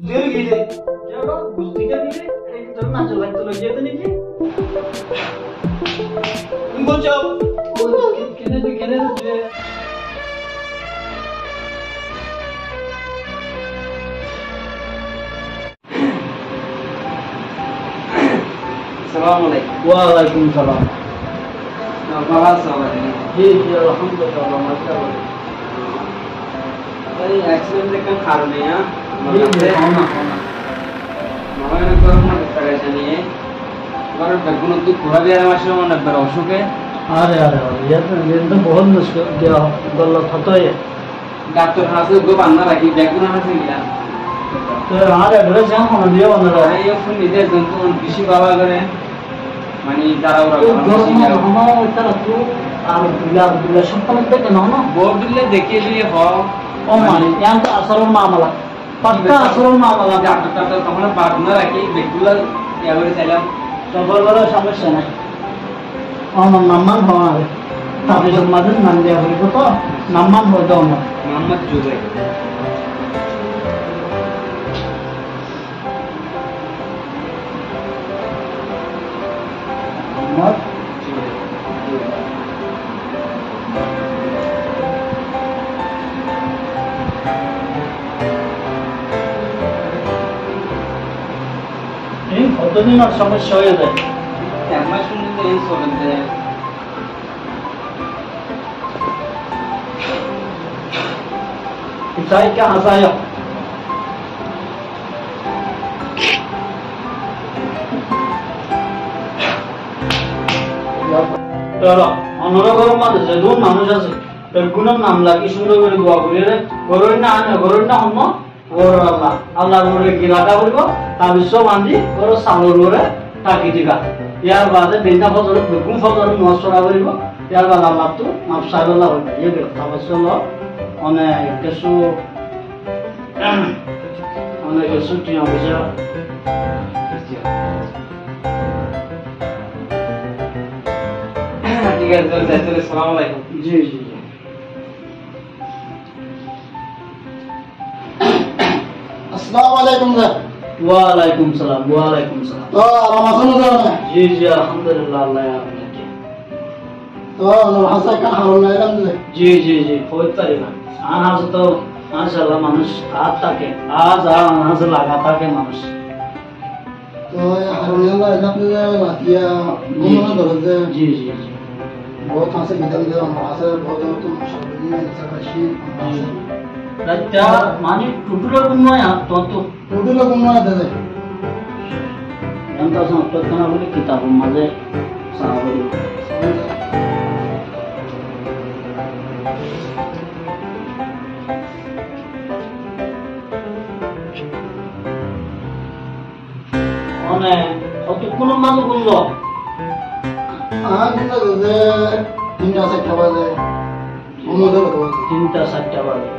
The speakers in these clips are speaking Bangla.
দেড় গিয়ে যেটা বুঝতে দিলে এই তোর নাচ লাগতে লইয়ে তো নাকি তুমি বলছো কেনে যে আসসালামু আলাইকুম। ওয়ালাইকুম সালাম। ভালো আছো? জি জি আলহামদুলিল্লাহ মাশাআল্লাহ। এই অ্যাক্সিডেন্ট का कारण है यार। जी होना মনে করো না পেরেছে নিয়ে और बेगुन तो पूरा भी आराम से मन नब्बर অসুখ है। अरे अरे ये तो बहुत मुश्किल गलत होता है। डॉक्टर हाथ को बांधना रखी बेगुन हाथ से गया तो आज एड्रेस यहाँ होना दिया बंद रहा है। ये फोन निदे जंतु कृषि बाबा करे मानी तारा उरा हमारा तरह तो আর বিলা সম্পন্ন দেখে না না बोर्ड दिले देखे लिए हो ও মানে यहाँ तो আসল मामला पक्का আসল मामला डॉक्टर तो तमने बांधना रखी बेगुला यावर चला সবার বড় সমস্যা নাই আমার নাম্মান হওয়া হবে তাহলে তোমাদের নাম দেওয়া হইব তো নাম্মান হয়ে দাও না मोहम्मद जुबैर আমার এই কতদিন আর সমস্যা হয়ে যায় একমাস শুনতে এই চলতে চাই কে হাসায় অন্যরকম মানুষ যেমন মানুষ আছে বেগুনের নাম লাগি সুন্দর করে দোয়া করি রে গরুর না আনে গরুর না অন্য গরুর আল্লাহ আল্লাহর গরুরে গিরাটা করবো তার বিশ্ব বান্ধি গরু চাউলের গরুরে টাকি দিবা ইয়ার বাদে বেনা ফজর বেগুন ফজর নচড়া করিব ইয়ার বাদ আল্লাহটো মাফসাইল্লাহ হইবে ইয়ে তাবাসল অনেক কিছু অনেক কিছু টিয়া বুঝা ঠিক আছে চলতে আসসালামু আলাইকুম জি জি জি अस्सलाम वालेकुम सर। ওয়ালাইকুম সালাম ওয়ালাইকুম সালাম तो रमजान है জি জি আলহামদুলিল্লাহ আল্লাহ আপনাকে तो नरहसा का हाल नहीं लम्बे জি জি জি হইতে পারি না আনাজ তো মাশাআল্লাহ মানুষ হাত থাকে আজ আনাজ লাগা থাকে মানুষ तो हाल नहीं लगा जब ने लातिया घूमना दरजे জি জি জি बहुत हासे बिदम दे नरहसा बहुत तो मुशक्किल है सकाशी রাতটা মানে টুটুলের কোন নয় তত टोटल घूमना दे दे এমন তো তৎক্ষণা বলে কিতাব মাঝে সাহাবী মানে কত কোন মানুষ বললো हाँ घूमना दे दे तीन से क्या बात है उम्मीद है 3টা 4টা বাজে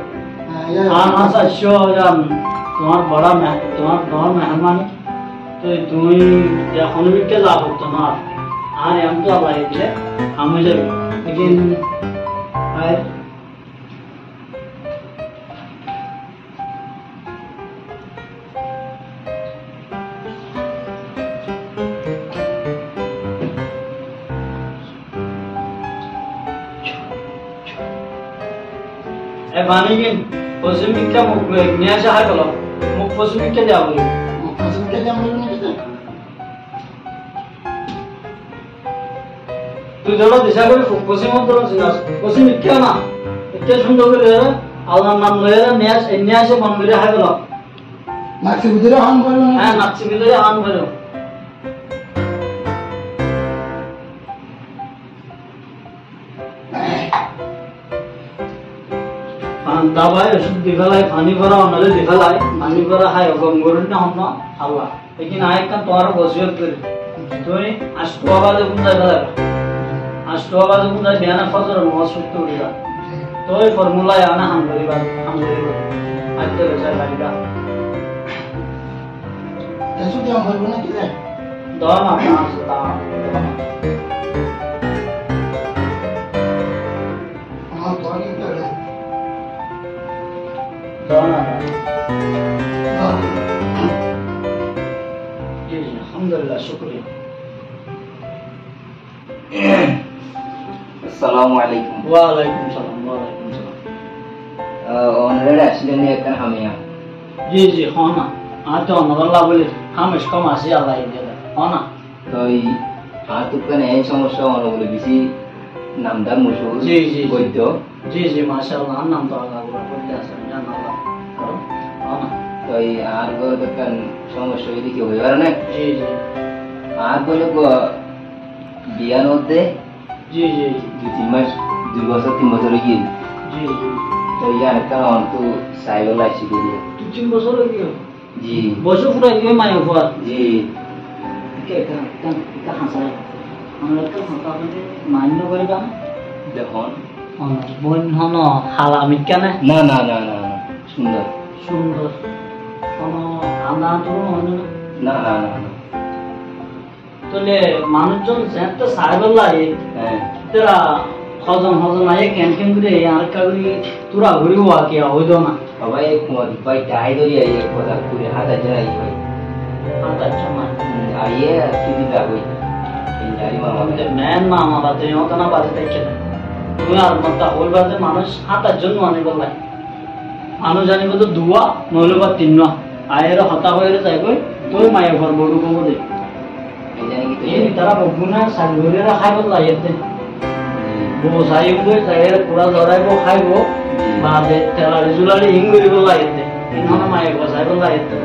ये আচ্ছা শিওরাম তোমার বড় মেহমানি তো তুমি এখন বিকে যাব তোমার আর এম তো আল্লাহ দিলে আমি যাই লেকিন আর এ বানিগিন পশ্চিমিকটা মুখ নিয়ে আসা হয় বলো মুখ পশ্চিমিকটা দেওয়া বলি मुकासम के लिए हमने नहीं किया তুই ধরো দিশা করে পশ্চিম অঞ্চল চিনাস পশ্চিমিকটা না এটা সুন্দর করে আল্লাহর নাম লয়ে নিয়ে আসে মন্দিরে হয় বলো नाक्सी बुद्धि हम बोलो হ্যাঁ নাচি ভিতরে আন ভরো দাবাই ওষুধ দিফালাই পানি ভরা অনলে দিফালাই পানি ভরা হাই গম গরুন না হন আল্লাহ লেকিন আয় কান তোমার বসিয়ত করে তুই আষ্টুয়া বাজে কোন জায়গা আষ্টুয়া বাজে কোন জায়গা বিয়ানা ফজর নামাজ পড়তে উঠিবা তো এই ফর্মুলায় আনা হাম করিবা আজকে বেচার লাগিবা ऐसे क्या हम बोलो ना किया দোয়া না আসতা हम तो नहीं कर रहे দোয়া না हाँ আলহামদুলিল্লাহ শুকরিয়া। আসসালামু আলাইকুম। ওয়া আলাইকুম সালাম। ওয়া আলাইকুম সালাম। অনারে আসলেন একটা হামিয়া। জি জি হ্যাঁ না আর তো অনরাল্লাহ বলে হামেশ কম আসি আল্লাহ দিয়ে হ্যাঁ না। তো আর তো কেন এই সমস্যা অনেকগুলো বেশি নামদার মুসুল জি, জি। বৈদ্য। জি জি মাশাআল্লাহ আর নাম তো আল্লাহ বলে আছে জানাল্লাহ হ্যাঁ না। তো আর দোকান সমস্যা এদিকে হয়ে আর না। জি জি আর বলে বিয়ার মধ্যে জি জি 2-3 মাস 2 বছর 3 বছর হয়ে গিয়ে জি জি তো ইয়ার কারণ তো সাইকেল আইসি করি। 2-3 বছর হয়ে গেল। জি বছর পুরো গিয়ে মায়া ফুয়ার জি কে কা হাসায় আমরা তো হাসা মানে মান্য করিবা না দেখুন। বোন হন হালা মিকানে না না না না না সুন্দর। সুন্দর কোন আনা তো না না না না তাহলে মানুষজন যেতে সাইকেল লাগে হ্যাঁ তেরা হজম হজম আয়ে কেন কেন করে আর কাগরি তুরা ঘুরিব কি হইতো না সবাই কুমার ভাই টাই ধরি আইয়ে কথা করে হাতা যাই ভাই আচ্ছা আচ্ছা মা আইয়ে কিদি যাবই এই জারি মামা আমাদের ম্যান মামা বাদে ওখানে বাজে থেকে তুমি আর মত হল বাজে মানুষ হাতার জন্য আনে বলাই মানুষ জানিব তো দুয়া নইলে বা তিননা আয়ের হতা হয়ে যাইবই তুই মায়ের ঘর বড় কমো দে এই জানি কি এই তারা বগুনা সাগরেরা খাইব লাইতে বো সাইবো জায়গায় পুরা ধরাইবো খাইবো বাদে তেলা জুলালি হিঙ্গুরিব লাইতে ইনহনা মায়ের ঘর সাইব লাইতে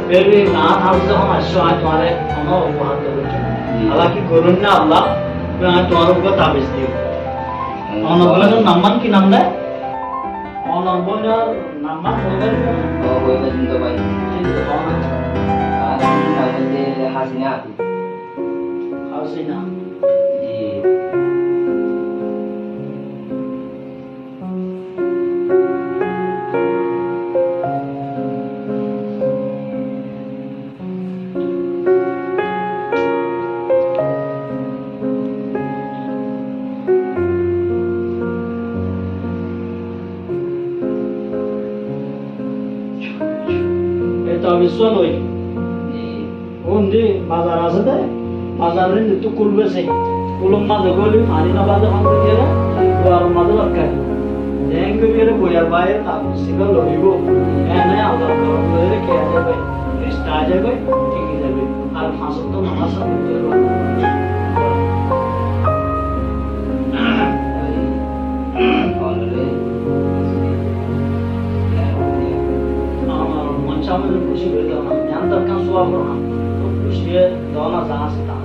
বেবি না হাউস যখন আসছো আজ তোমারে কোনো উপহার দেবো হালাকি করুন না আল্লাহ তোমার উপর তাবিজ দিও অনবনের নাম্মান কি নাম দেয় অনবনের নাম্মান বলবেন ও বইবে কিন্তু ভাই আর আমাদের হাসিনা আতু হাসিনা জি বিশ্ব নই ওন্দি বাজার আছে দে বাজারে নিতু কুলবেছে কুলম মাঝে গলি পানি না বাজে হন দিয়ে আর মাঝে লটকাই দেঙ্গ বিরে বইয়া বাইরে তাপ সিগল লইব এনে আল্লাহ করে কে যাবে রিস্তা যাবে ঠিক যাবে আর ফাঁসত তো নামাজ পড়তে Sama dengan kursi berdana, yang terkan suara orang, kursi dana sangat sedang.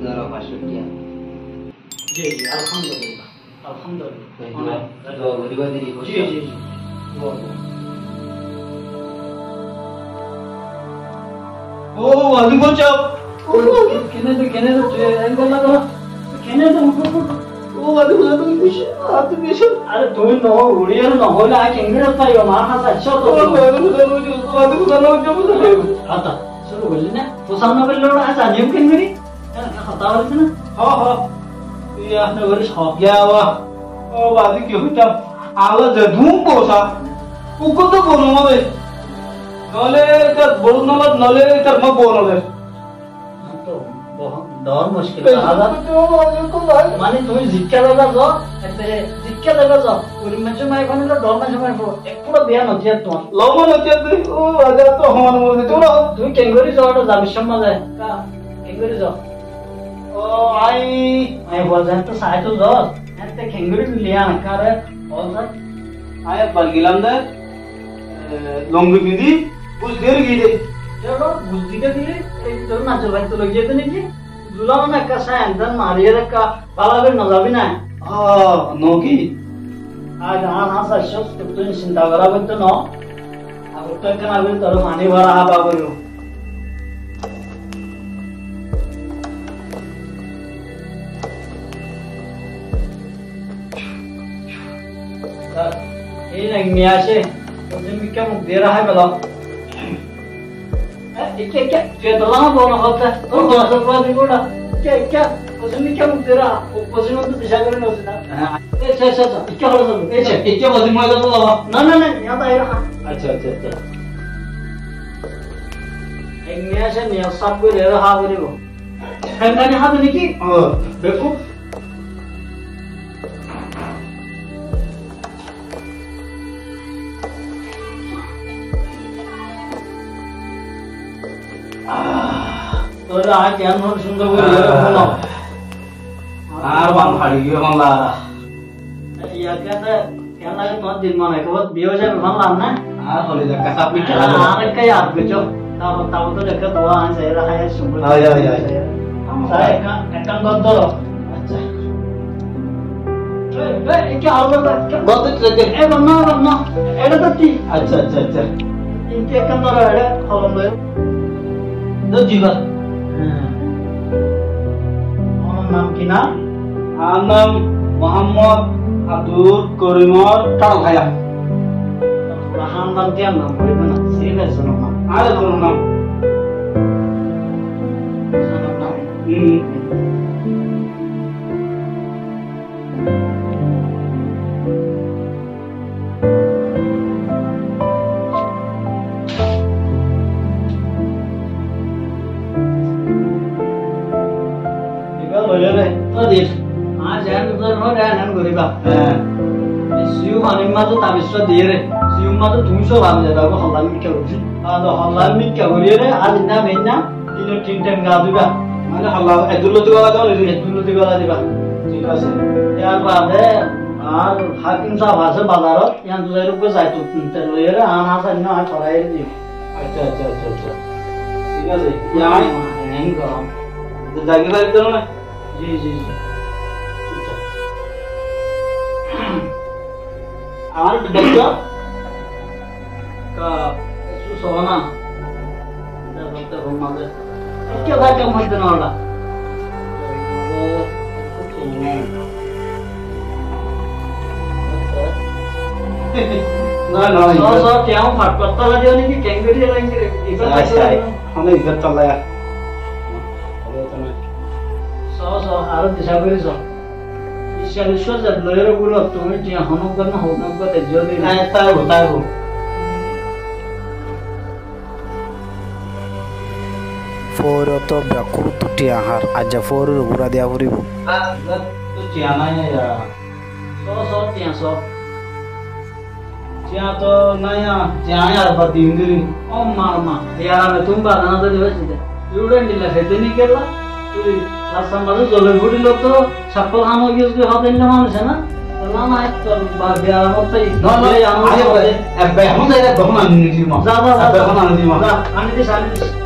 Zara maksudnya? Ji, alhamdulillah, alhamdulillah. Dua berdua diri kursi. Ji, dua. Oh, aduh bocah. Kena tu, enggak lah. কেনে তো ও আদু বিশ আরে তুমি ন উড়িয়ে ন হলে আ কেঙ্গরে পাইও মা হাসা ছোট তো আতা শুরু করলি না তো সামনে বললো আজ আনিও কেঙ্গরি হাতা হচ্ছে না হ্যাঁ ইয়া না বলিস ইয়া ও বাদি কি হইতাম আলা যে ধুম বসা উকো তো বনো মানে নলে তার বড় নলে তার মা বনলে দর মুশকিল মানে তুমি জিজ্ঞা দাদা যাও জিজ্ঞা দাদা যাও ওই মেচে মাই কোন ডর না সময় একটু বিয়া নথিয়া তোমার লম নথিয়া তুই ও আজা তো হমান মনে তুমি কেঙ্গরি যাওটা যাবি সমাজে কা কেঙ্গরি যাও ও আই বলছেন তো সাইকেল যাও এতে কেঙ্গরি লিয়া না কারে বলছেন আয় বলগিলাম দে লঙ্গি বিধি বুঝ দের গিয়ে চলো বুঝ দিতে দিলে এই তোর না চল ভাই তো লগ যেতে নাকি जुलाम ना कसा है अंदर मारिए रखा बाला भी नजाबी ना है हाँ नौकी आज हाँ सच तो चिंता करा भी तो नो अब तो क्या ना भी तो मानी भरा हाँ बाबू लो ये नहीं मियाँ से तो जिन क्या मुझ दे रहा है बताओ क्या क्या क्या तो लाना बोलना होता है तो दोस्तों को भी बोला Ika Kozun ika mutera. Kozun tu disha kare na usna. Acha. Ika holo sab. Ike bodi mo to baba. Na. Ya ta ira. अच्छा अच्छा अच्छा Ek niya se niya sab ko lera ha bole go. Kani ha bole ki? Bekku. তোরা কেন সুন্দর করে বলো আর বান ফাড়ি গিয়ে বাংলা ইয়া কেন লাগে তোমার দিন মনে কত বিয়ে যাবে বাংলা না আর হলে দেখা সাপ মিট খেলা আর কে আর গজো তাও তো লেখা দোয়া আছে এরা হায় সুন্দর আয় saya akan kontrol acha क्या होगा बहुत अच्छे बन्ना एड़ा तो ती अच्छा अच्छा अच्छा इनके कंदर एड़ा हलम दे दो जीवा ओनम नाम की ना नाम मोहम्मद अब्दुल करीमर टाल खाया राहान नाम क्या नाम कोई बना सीरियस सुनो नाम आले तो नाम आज सियु मानिमा तो ताबिस्वा दिए रे सियु मा तो तुमसो भाम जाबा को हल्ला मिक्का होछि आ तो हल्ला मिक्का होरिए रे आज ना मेना तीन तीन टाइम गा दिबा মানে হল্লা এদুল তো গলা দাও রে এতুলো দিবা দিবা ঠিক আছে यार बादे আর হাকিম সাহেব আছে বাজারত ইয়ান দুজাই রূপে যাইতো তে লইরে আন হাসান না ছড়াই দি আচ্ছা আচ্ছা আচ্ছা আচ্ছা ঠিক আছে ইয়াই হেন গরম জাগি যাই তো না জি আমার দেখো কা এসু সোনা দেখতে ঘুমাবে কি কথা মধ্যে না না না सो क्या हूं फट पत्ता लगे नहीं कि कैंगरी रहेंगे इधर हमें इधर चल रहा है सो आरो दिशा करी सो ईश्वर जब लोयर गुरु तुम्हें जे हनु करना होना को ते जो दे ऐसा होता है वो Foroto bakutu ti ahar aja foru gura dia furibu. तो चियाना है यार सो क्या सो चिया तो नया चिया यार पति इंद्री ओ मामा यार मैं तुम बात ना तो दिवस दे स्टूडेंट दिला हेते नहीं केला तू लास्ट समय जो लोग बुड़ी लोग तो छप्पल खानो यूज के होते नहीं मानुस है ना तो ना तो बाबिया मत ही ना ना आये अब हम तो इधर बहुत आने निकली माँ ज्यादा बहुत आने निकली माँ आने दे साले